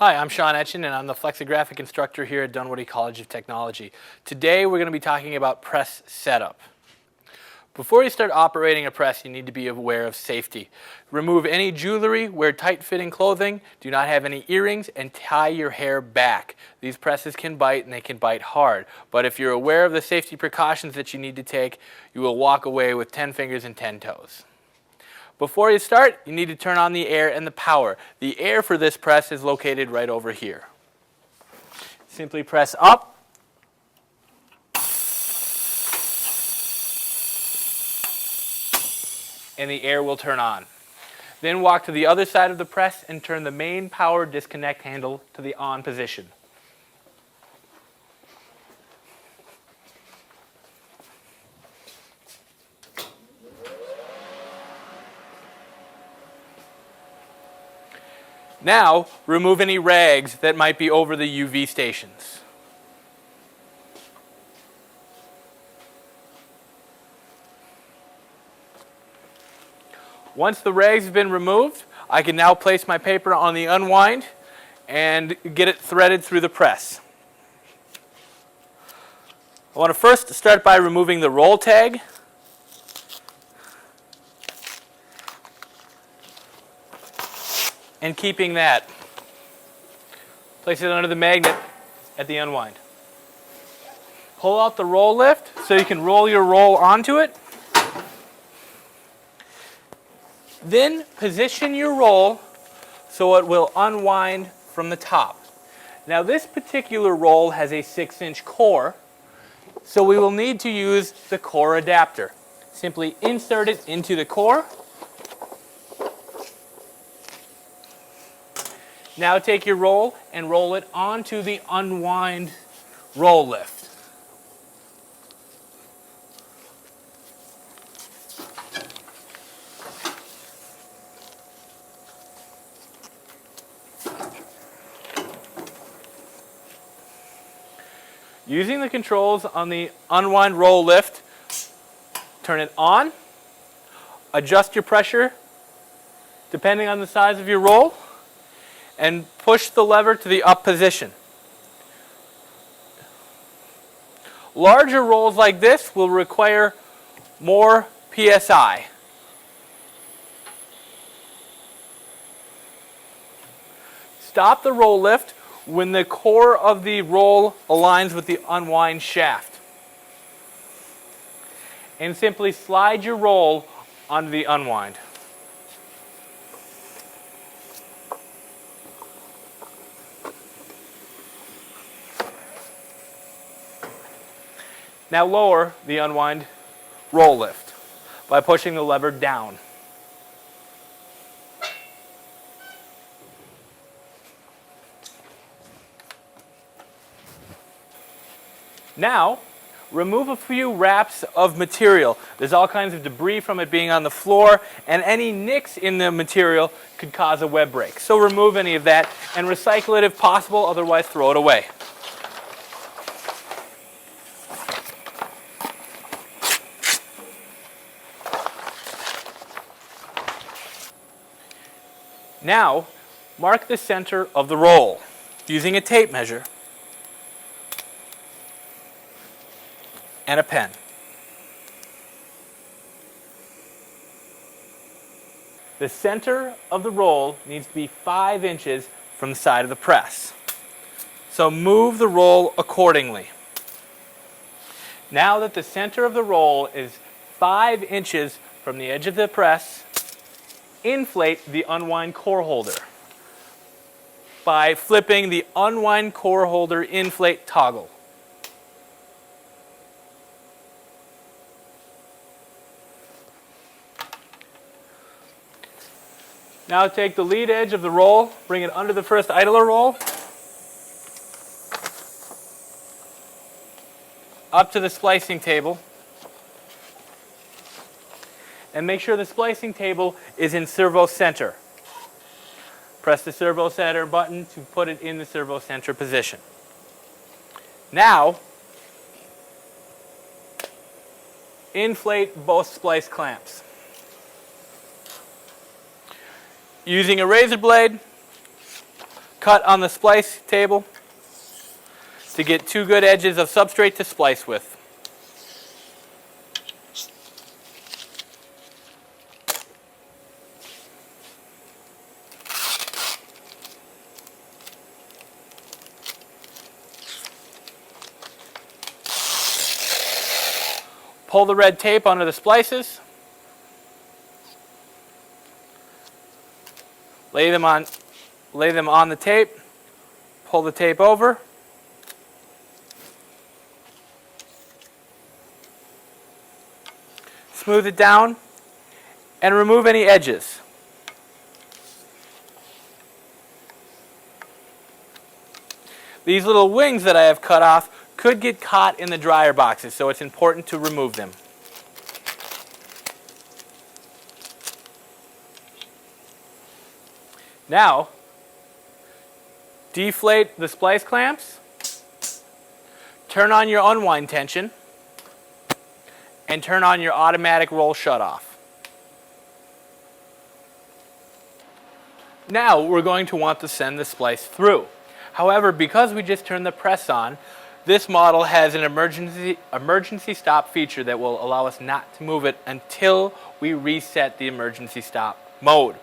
Hi, I'm Sean Etchen, and I'm the Flexographic instructor here at Dunwoody College of Technology. Today we're going to be talking about press setup. Before you start operating a press, you need to be aware of safety. Remove any jewelry, wear tight-fitting clothing, do not have any earrings, and tie your hair back. These presses can bite, and they can bite hard. But if you're aware of the safety precautions that you need to take, you will walk away with 10 fingers and 10 toes. Before you start, you need to turn on the air and the power. The air for this press is located right over here. Simply press up. And the air will turn on. Then walk to the other side of the press and turn the main power disconnect handle to the on position. Now, remove any rags that might be over the UV stations. Once the rags have been removed, I can now place my paper on the unwind and get it threaded through the press. I want to first start by removing the roll tag. And keeping that. Place it under the magnet at the unwind. Pull out the roll lift so you can roll your roll onto it. Then position your roll so it will unwind from the top. Now this particular roll has a 6-inch core, so we will need to use the core adapter. Simply insert it into the core. Now take your roll and roll it onto the unwind roll lift. Using the controls on the unwind roll lift, turn it on, adjust your pressure depending on the size of your roll, and push the lever to the up position. Larger rolls like this will require more PSI. Stop the roll lift when the core of the roll aligns with the unwind shaft. And simply slide your roll onto the unwind. Now lower the unwind roll lift by pushing the lever down. Now, remove a few wraps of material. There's all kinds of debris from it being on the floor, and any nicks in the material could cause a web break. So remove any of that and recycle it if possible, otherwise throw it away. Now, mark the center of the roll using a tape measure and a pen. The center of the roll needs to be 5 inches from the side of the press. So move the roll accordingly. Now that the center of the roll is 5 inches from the edge of the press, inflate the unwind core holder by flipping the unwind core holder inflate toggle. Now take the lead edge of the roll, bring it under the first idler roll, up to the splicing table, and make sure the splicing table is in servo center. Press the servo center button to put it in the servo center position. Now, inflate both splice clamps. Using a razor blade, cut on the splice table to get 2 good edges of substrate to splice with. Pull the red tape onto the splices. Lay them on the tape. Pull the tape over. Smooth it down and remove any edges. These little wings that I have cut off could get caught in the dryer boxes, so it's important to remove them. Now, deflate the splice clamps, turn on your unwind tension, and turn on your automatic roll shutoff. Now we're going to want to send the splice through. However, because we just turned the press on, this model has an emergency stop feature that will allow us not to move it until we reset the emergency stop mode.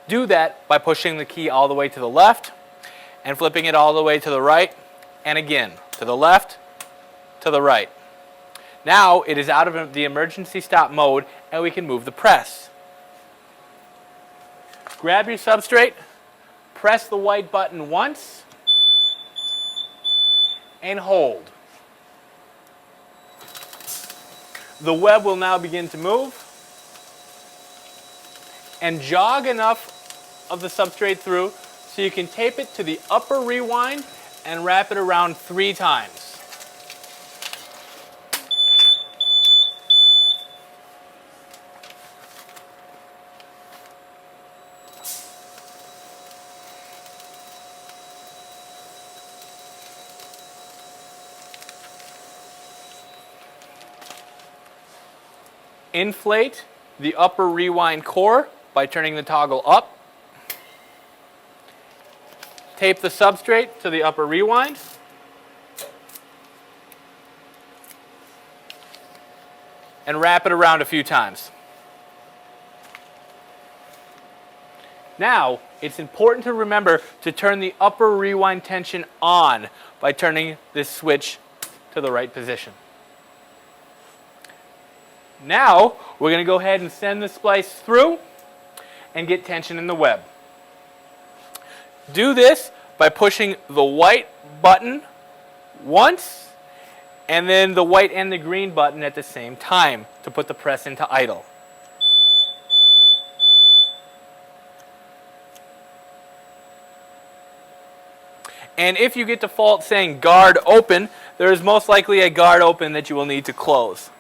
Do that by pushing the key all the way to the left and flipping it all the way to the right, and again to the left, to the right. Now it is out of the emergency stop mode and we can move the press. Grab your substrate, press the white button once, and hold. The web will now begin to move, and jog enough of the substrate through so you can tape it to the upper rewind and wrap it around 3 times. Inflate the upper rewind core by turning the toggle up. Tape the substrate to the upper rewind. And wrap it around a few times. Now, it's important to remember to turn the upper rewind tension on by turning this switch to the right position. Now, we're going to go ahead and send the splice through and get tension in the web. Do this by pushing the white button once and then the white and the green button at the same time to put the press into idle. And if you get default saying guard open, there is most likely a guard open that you will need to close.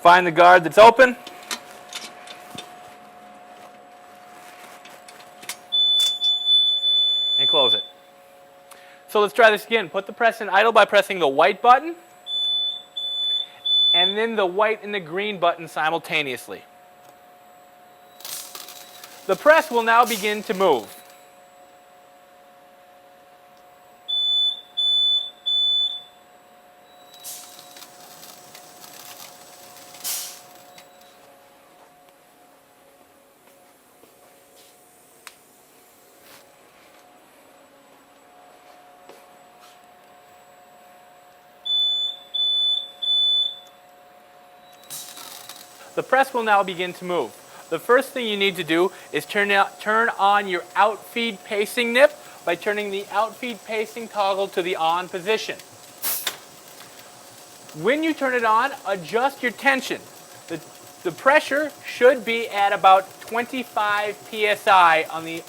Find the guard that's open. And close it. So let's try this again. Put the press in idle by pressing the white button and then the white and the green button simultaneously. The press will now begin to move. The press will now begin to move. The first thing you need to do is turn on your outfeed pacing nip by turning the outfeed pacing toggle to the on position. When you turn it on, adjust your tension. The pressure should be at about 25 psi on the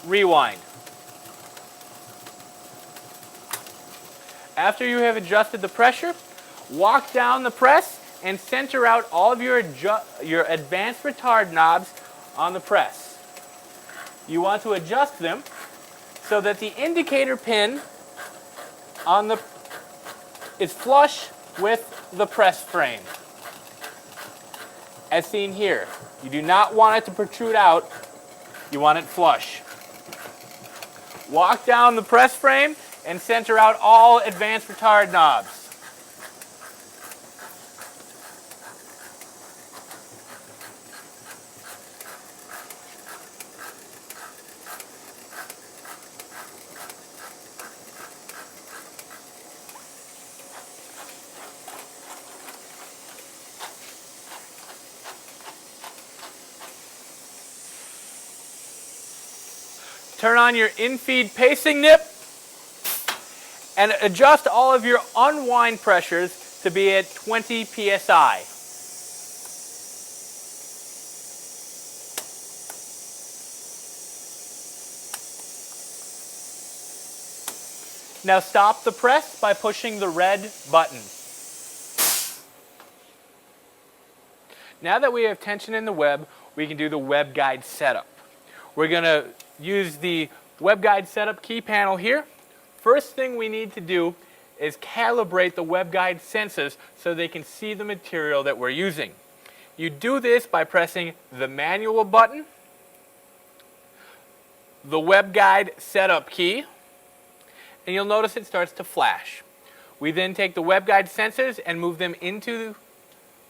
rewind. After you have adjusted the pressure, walk down the press and center out all of your advanced retard knobs on the press. You want to adjust them so that the indicator pin is flush with the press frame, as seen here. You do not want it to protrude out, you want it flush. Walk down the press frame and center out all advanced retard knobs. Turn on your in-feed pacing nip and adjust all of your unwind pressures to be at 20 psi. Now stop the press by pushing the red button. Now that we have tension in the web, we can do the web guide setup. We're going to use the web guide setup key panel here. First thing we need to do is calibrate the web guide sensors so they can see the material that we're using. You do this by pressing the manual button, the web guide setup key, and you'll notice it starts to flash. We then take the web guide sensors and move them into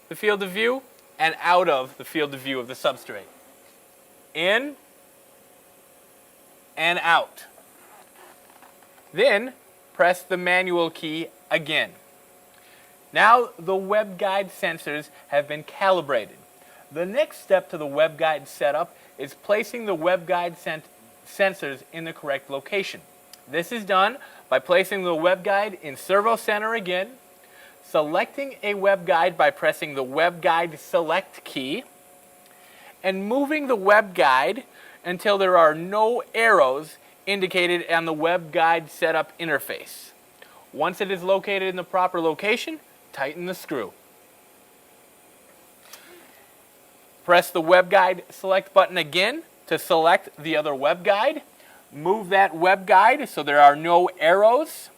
the field of view and out of the field of view of the substrate. In and out. Then press the manual key again. Now the web guide sensors have been calibrated. The next step to the web guide setup is placing the web guide sensors in the correct location. This is done by placing the web guide in servo center again, selecting a web guide by pressing the web guide select key, and moving the web guide until there are no arrows indicated on the web guide setup interface. Once it is located in the proper location, tighten the screw. Press the web guide select button again to select the other web guide. Move that web guide so there are no arrows.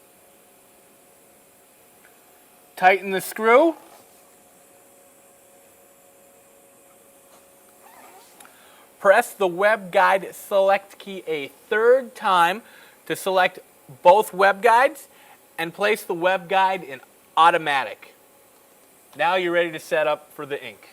Tighten the screw. Press the web guide select key a third time to select both web guides and place the web guide in automatic. Now you're ready to set up for the ink.